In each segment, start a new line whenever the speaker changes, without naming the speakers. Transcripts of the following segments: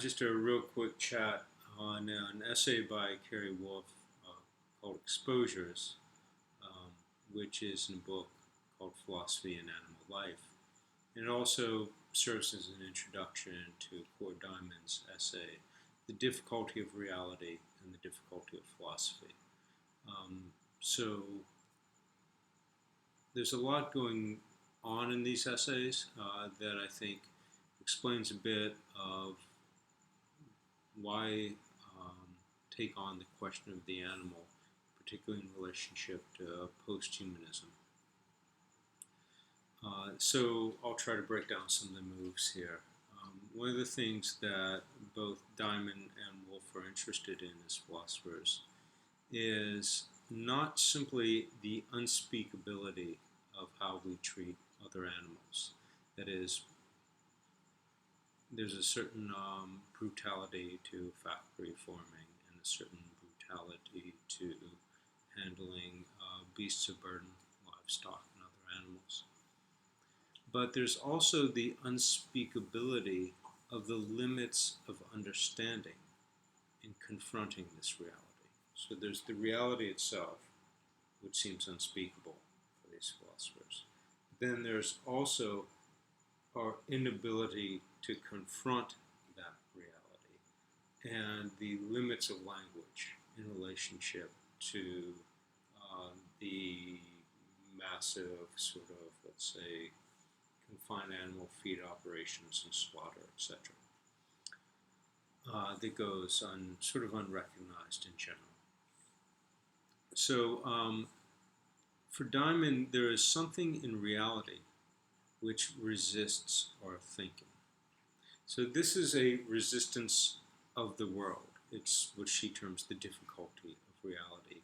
Just a real quick chat on an essay by Cary Wolfe called Exposures, um, which is in a book called Philosophy and Animal Life. And it also serves as an introduction to Cora Diamond's essay, The Difficulty of Reality and the Difficulty of Philosophy. So there's a lot going on in these essays that I think explains a bit of why take on the question of the animal, particularly in relationship to posthumanism. So I'll try to break down some of the moves here. One of the things that both Diamond and Wolfe are interested in as philosophers is not simply the unspeakability of how we treat other animals. That is, there's a certain brutality to factory farming and a certain brutality to handling beasts of burden, livestock, and other animals. But there's also the unspeakability of the limits of understanding in confronting this reality. So there's the reality itself, which seems unspeakable for these philosophers. Then there's also our inability to confront that reality and the limits of language in relationship to the massive sort of, let's say, confined animal feed operations and slaughter, etc. That goes sort of unrecognized in general. So for Diamond, there is something in reality which resists our thinking. So this is a resistance of the world. It's what she terms the difficulty of reality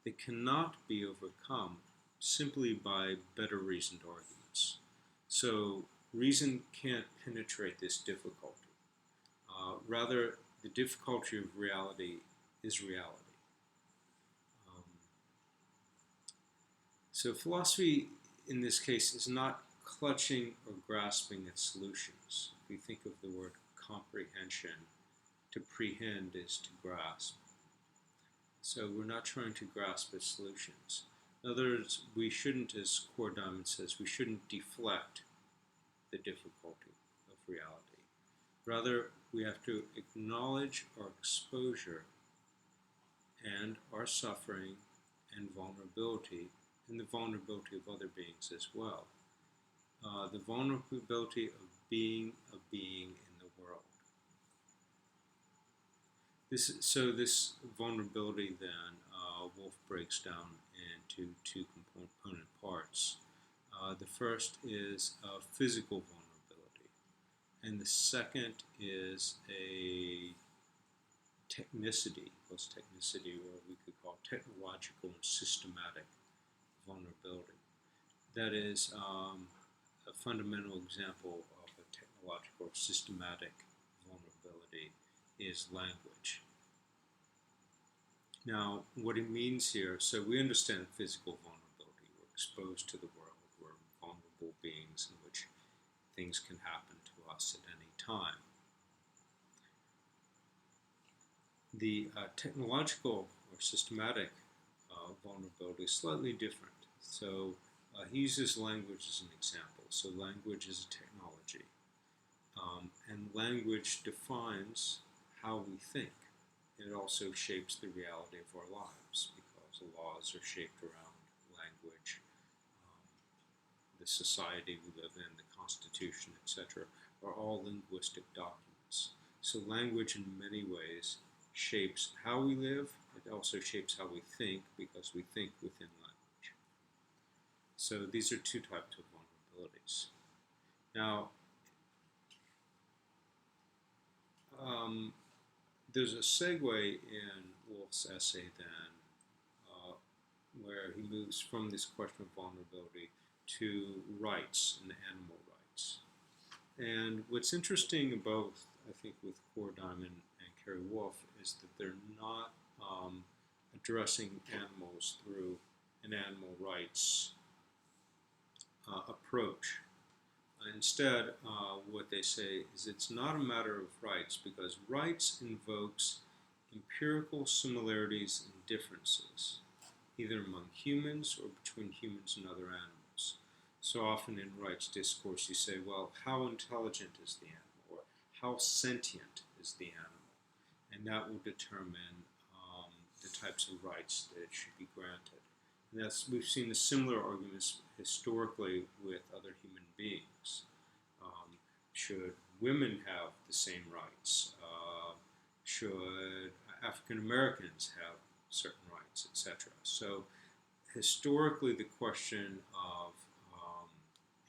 that cannot be overcome simply by better reasoned arguments. So reason can't penetrate this difficulty. Rather, the difficulty of reality is reality. So philosophy, in this case, is not clutching or grasping at solutions. If we think of the word comprehension, to prehend is to grasp. So we're not trying to grasp at solutions. In other words, we shouldn't, as Cora Diamond says, we shouldn't deflect the difficulty of reality. Rather, we have to acknowledge our exposure and our suffering and vulnerability, and the vulnerability of other beings as well. The vulnerability of being a being in the world. This vulnerability then, Wolfe breaks down into two component parts. The first is physical vulnerability, and the second is a technicity, post-technicity, or we could call technological and systematic vulnerability. That is a fundamental example of a technological or systematic vulnerability is language. Now, what it means here, so we understand physical vulnerability. We're exposed to the world. We're vulnerable beings in which things can happen to us at any time. The technological or systematic vulnerability is slightly different. So he uses language as an example. So language is a technology. And language defines how we think. It also shapes the reality of our lives because the laws are shaped around language. The society we live in, the Constitution, etc., are all linguistic documents. So language in many ways shapes how we live. It also shapes how we think because we think within language. So these are two types of vulnerabilities. Now, there's a segue in Wolfe's essay then where he moves from this question of vulnerability to rights and animal rights. And what's interesting about, I think, with Cora Diamond and Cary Wolfe is that they're not addressing animals through an animal rights approach. Instead, what they say is it's not a matter of rights because rights invokes empirical similarities and differences, either among humans or between humans and other animals. So often in rights discourse, you say, well, how intelligent is the animal, or how sentient is the animal? And that will determine the types of rights that should be granted. And we've seen the similar arguments historically with other human beings. Should women have the same rights? Should African Americans have certain rights, etc.? So historically, the question of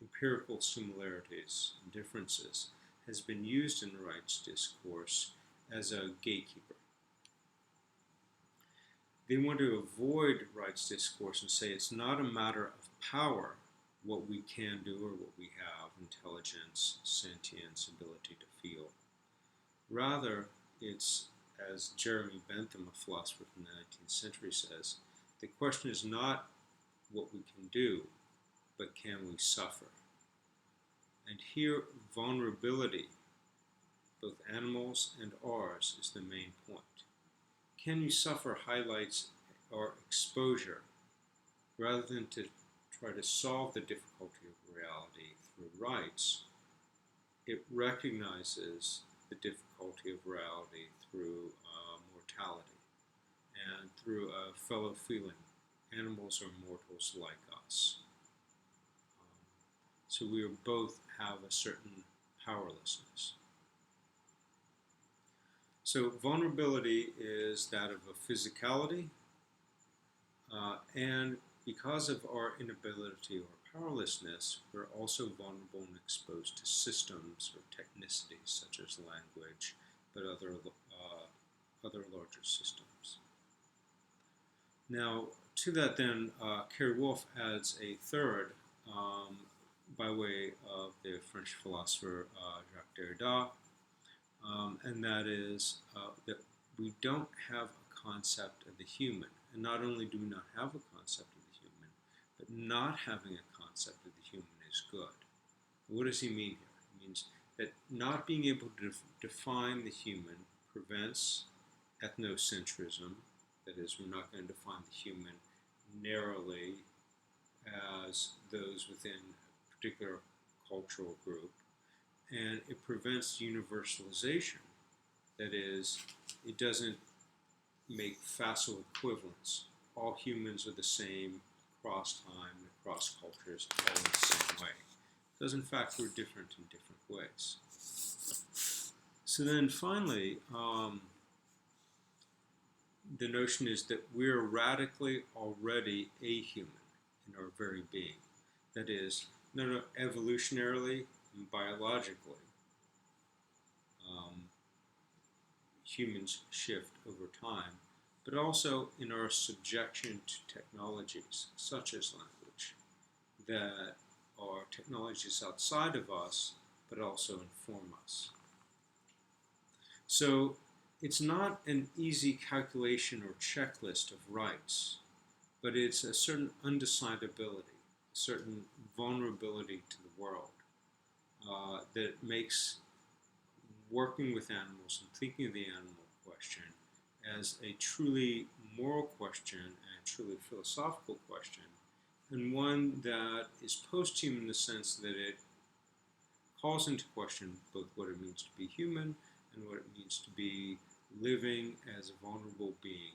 empirical similarities and differences has been used in the rights discourse as a gatekeeper. They want to avoid rights discourse and say it's not a matter of power, what we can do or what we have, intelligence, sentience, ability to feel. Rather, it's, as Jeremy Bentham, a philosopher from the 19th century, says, the question is not what we can do, but can we suffer? And here, vulnerability, both animals and ours, is the main point. Can you suffer highlights or exposure rather than to try to solve the difficulty of reality through rights? It recognizes the difficulty of reality through mortality and through a fellow feeling. Animals are mortals like us. So we both have a certain powerlessness. So vulnerability is that of a physicality, and because of our inability or powerlessness, we're also vulnerable and exposed to systems or technicities such as language, but other larger systems. Now, to that then, Cary Wolfe adds a third by way of the French philosopher Jacques Derrida, and that is that we don't have a concept of the human. And not only do we not have a concept of the human, but not having a concept of the human is good. What does he mean here? He means that not being able to define the human prevents ethnocentrism. That is, we're not going to define the human narrowly as those within a particular cultural group. And it prevents universalization. That is, it doesn't make facile equivalence. All humans are the same across time, across cultures, all in the same way. Because in fact we're different in different ways. So then finally, the notion is that we're radically already a human in our very being. That is, not evolutionarily and biologically, humans shift over time, but also in our subjection to technologies such as language that are technologies outside of us, but also inform us. So it's not an easy calculation or checklist of rights, but it's a certain undecidability, a certain vulnerability to the world that makes working with animals and thinking of the animal question as a truly moral question and a truly philosophical question, and one that is post-human in the sense that it calls into question both what it means to be human and what it means to be living as a vulnerable being